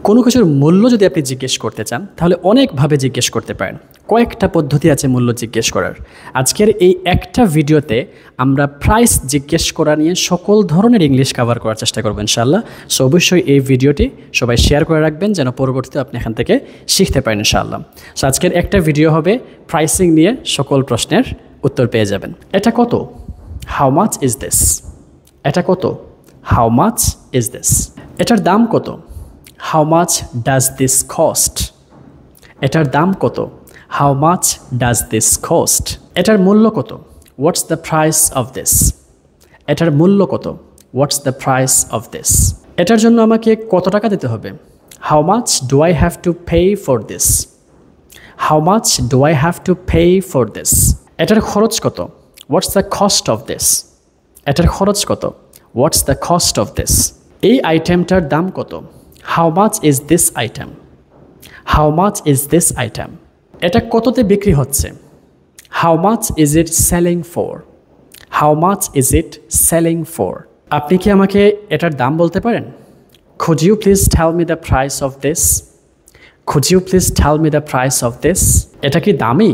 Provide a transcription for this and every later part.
কোনো কিছুর মূল্য যদি আপনি জিজ্ঞেস করতে চান তাহলে অনেকভাবে জিজ্ঞেস করতে পারেন। কয়েকটা পদ্ধতি আছে মূল্য জিজ্ঞেস করার। আজকের এই একটা ভিডিওতে আমরা প্রাইস জিজ্ঞেস করা নিয়ে সকল ধরনের ইংলিশ কভার করার চেষ্টা করব ইনশাআল্লাহ। সো অবশ্যই এই ভিডিওটি সবাই শেয়ার করে রাখবেন যেন পরবর্তীতে আপনি এখান থেকে শিখতে পারেন ইনশাআল্লাহ। সো আজকের একটা ভিডিও হবে প্রাইসিং নিয়ে, সকল প্রশ্নের উত্তর পেয়ে যাবেন। এটা কত? How much is this? এটা কত? How much is this? এটার দাম কত? How much does this cost? এটার দাম কত? How much does this cost? এটার মূল্য কত? What's the price of this? এটার মূল্য কত? What's the price of this? এটার জন্য আমাকে কত টাকা দিতে হবে? How much do I have to pay for this? How much do I have to pay for this? এটার খরচ কত? What's the cost of this? এটার খরচ কত? What's the cost of this? এই আইটেমটার দাম কত? How much is this item? How much is this item? এটা কততে বিক্রি হচ্ছে? How much is it selling for? How much is it selling for? আপনি কি আমাকে এটার দাম বলতে পারেন? Could you please tell me the price of this? Could you please tell me the price of this? এটা কি দামি?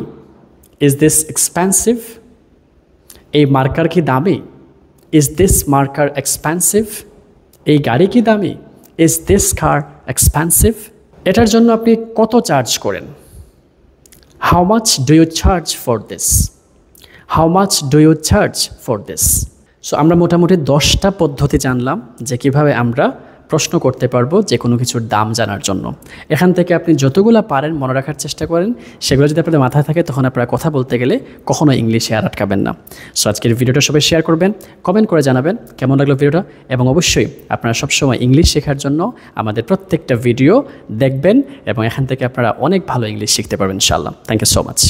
Is this expensive? এই মার্কার কি দামি? Is this marker expensive? এই গাড়ি কি দামি? Is this car expensive? এটার জন্য আপনি কত চার্জ করেন? How much do you charge for this? How much do you charge for this? So আমরা মোটামুটি 10টা পদ্ধতি জানলাম যে কিভাবে আমরা প্রশ্ন করতে পারবো যে কোনো কিছুর দাম জানার জন্য। এখান থেকে আপনি যতগুলো পারেন মনে রাখার চেষ্টা করেন। সেগুলো যদি আপনাদের মাথায় থাকে তখন আপনারা কথা বলতে গেলে কখনো ইংলিশে আর আটকাবেন না। সো আজকের ভিডিওটা সবাই শেয়ার করবেন, কমেন্ট করে জানাবেন কেমন লাগলো ভিডিওটা, এবং অবশ্যই আপনারা সবসময় ইংলিশ শেখার জন্য আমাদের প্রত্যেকটা ভিডিও দেখবেন এবং এখান থেকে আপনারা অনেক ভালো ইংলিশ শিখতে পারবেন ইনশাআল্লাহ। Thank you so much.